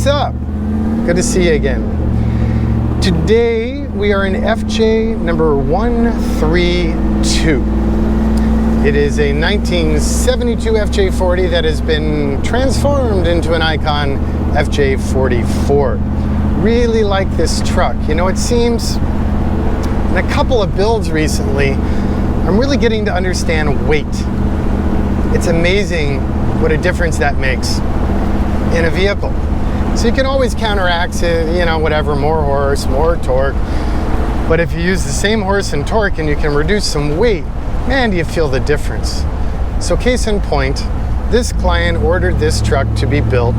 What's up? Good to see you again. Today we are in FJ number 132. It is a 1972 FJ40 that has been transformed into an icon FJ44. Really like this truck. You know, it seems in a couple of builds recently, I'm really getting to understand weight. It's amazing what a difference that makes in a vehicle. So you can always counteract it, you know, whatever, more horse, more torque. But if you use the same horse and torque and you can reduce some weight, man, do you feel the difference. So case in point, this client ordered this truck to be built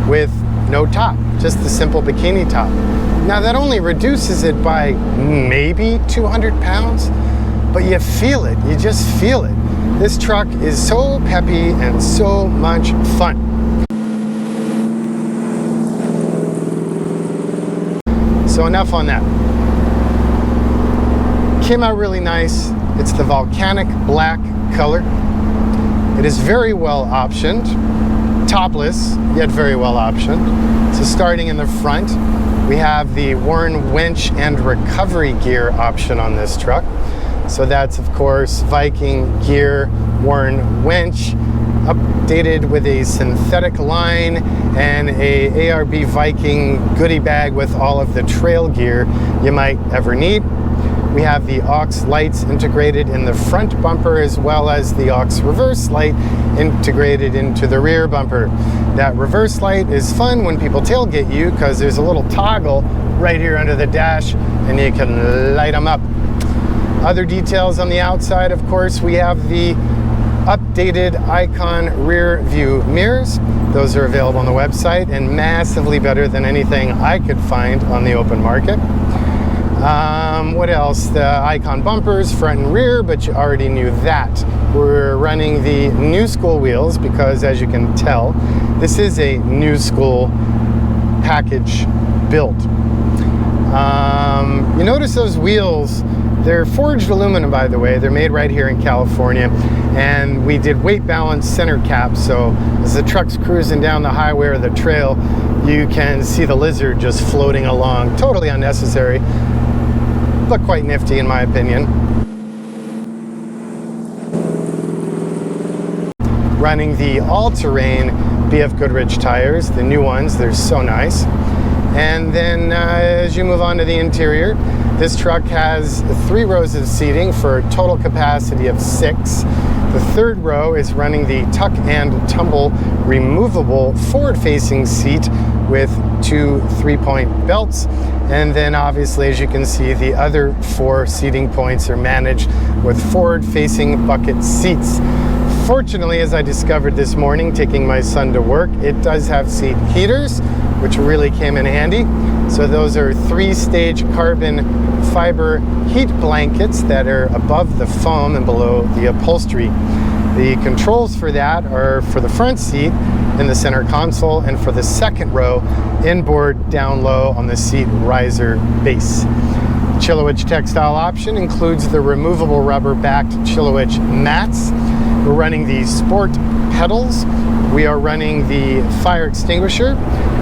with no top, just the simple bikini top. Now that only reduces it by maybe 200 pounds, but you feel it, you just feel it. This truck is so peppy and so much fun. So enough on that. Came out really nice. It's the volcanic black color. It is very well optioned. Topless, yet very well optioned. So starting in the front, we have the Warn winch and recovery gear option on this truck. So that's, of course, Viking gear, Warn winch, updated with a synthetic line and a ARB Viking goodie bag with all of the trail gear you might ever need. We have the aux lights integrated in the front bumper as well as the aux reverse light integrated into the rear bumper. That reverse light is fun when people tailgate you because there's a little toggle right here under the dash and you can light them up. Other details on the outside, of course, we have the updated Icon rear view mirrors. Those are available on the website and massively better than anything I could find on the open market. What else? The Icon bumpers, front and rear, but you already knew that. We're running the new school wheels because, as you can tell, this is a new school package build. You notice those wheels, they're forged aluminum, by the way. They're made right here in California, and we did weight balance center caps, so as the truck's cruising down the highway or the trail, you can see the lizard just floating along. Totally unnecessary, but quite nifty in my opinion. Running the all-terrain BF Goodrich tires, the new ones, they're so nice. And then as you move on to the interior, this truck has 3 rows of seating for a total capacity of 6. The third row is running the tuck and tumble removable forward-facing seat with 2 3-point belts. And then obviously, as you can see, the other 4 seating points are managed with forward-facing bucket seats. Fortunately, as I discovered this morning taking my son to work, it does have seat heaters, which really came in handy. So those are 3-stage carbon fiber heat blankets that are above the foam and below the upholstery. The controls for that are for the front seat in the center console and for the second row inboard down low on the seat riser base. Chillowich textile option includes the removable rubber backed Chillowich mats. We're running the sport pedals. We are running the fire extinguisher.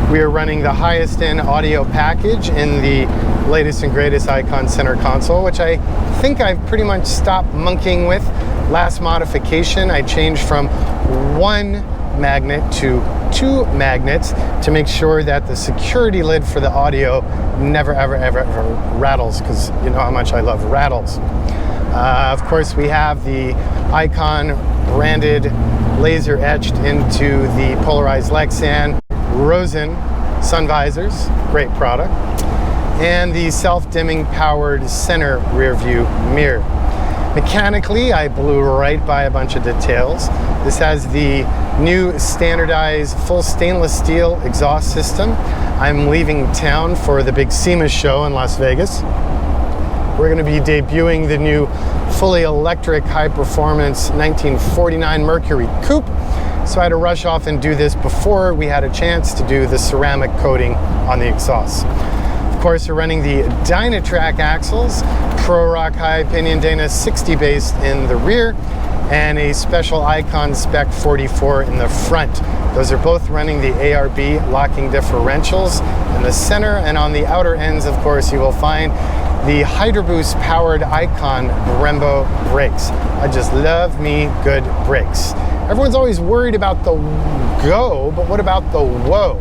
We are running the highest end audio package in the latest and greatest Icon center console, which I think I've pretty much stopped monkeying with. Last modification, I changed from 1 magnet to 2 magnets to make sure that the security lid for the audio never ever rattles, because you know how much I love rattles. Of course, we have the Icon branded laser etched into the polarized Lexan Rosen sun visors, great product, and the self-dimming powered center rear view mirror. Mechanically, I blew right by a bunch of details. This has the new standardized full stainless steel exhaust system. I'm leaving town for the big SEMA show in Las Vegas. We're going to be debuting the new fully electric high-performance 1949 Mercury Coupe. So I had to rush off and do this before we had a chance to do the ceramic coating on the exhaust. Of course, we're running the Dynatrac axles, Pro Rock high pinion Dana 60 based in the rear, and a special Icon Spec 44 in the front. Those are both running the ARB locking differentials in the center, and on the outer ends, of course, you will find the Hydroboost powered Icon Brembo brakes. I just love me good brakes. Everyone's always worried about the go, but what about the whoa?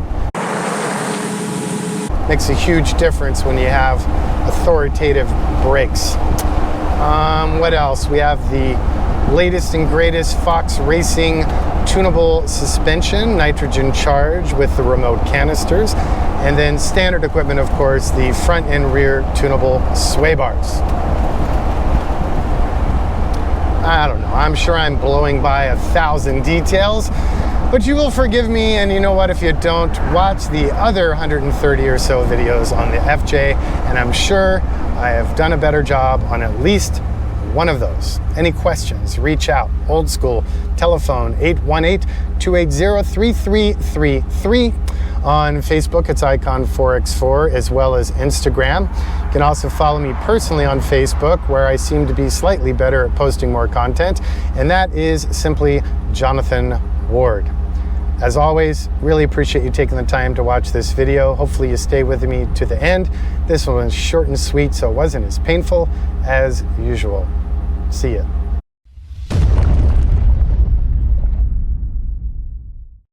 Makes a huge difference when you have authoritative brakes. What else? We have the latest and greatest Fox Racing tunable suspension, nitrogen charge with the remote canisters, and then standard equipment, of course, the front and rear tunable sway bars. I don't know, I'm sure I'm blowing by 1,000 details, but you will forgive me, and you know what, if you don't, watch the other 130 or so videos on the FJ, and I'm sure I have done a better job on at least one of those. Any questions, reach out. Old school, telephone 818-280-3333. On Facebook, it's Icon4X4, as well as Instagram. You can also follow me personally on Facebook, where I seem to be slightly better at posting more content, and that is simply Jonathan Ward. As always, really appreciate you taking the time to watch this video. Hopefully you stay with me to the end. This one was short and sweet, so it wasn't as painful as usual. See ya.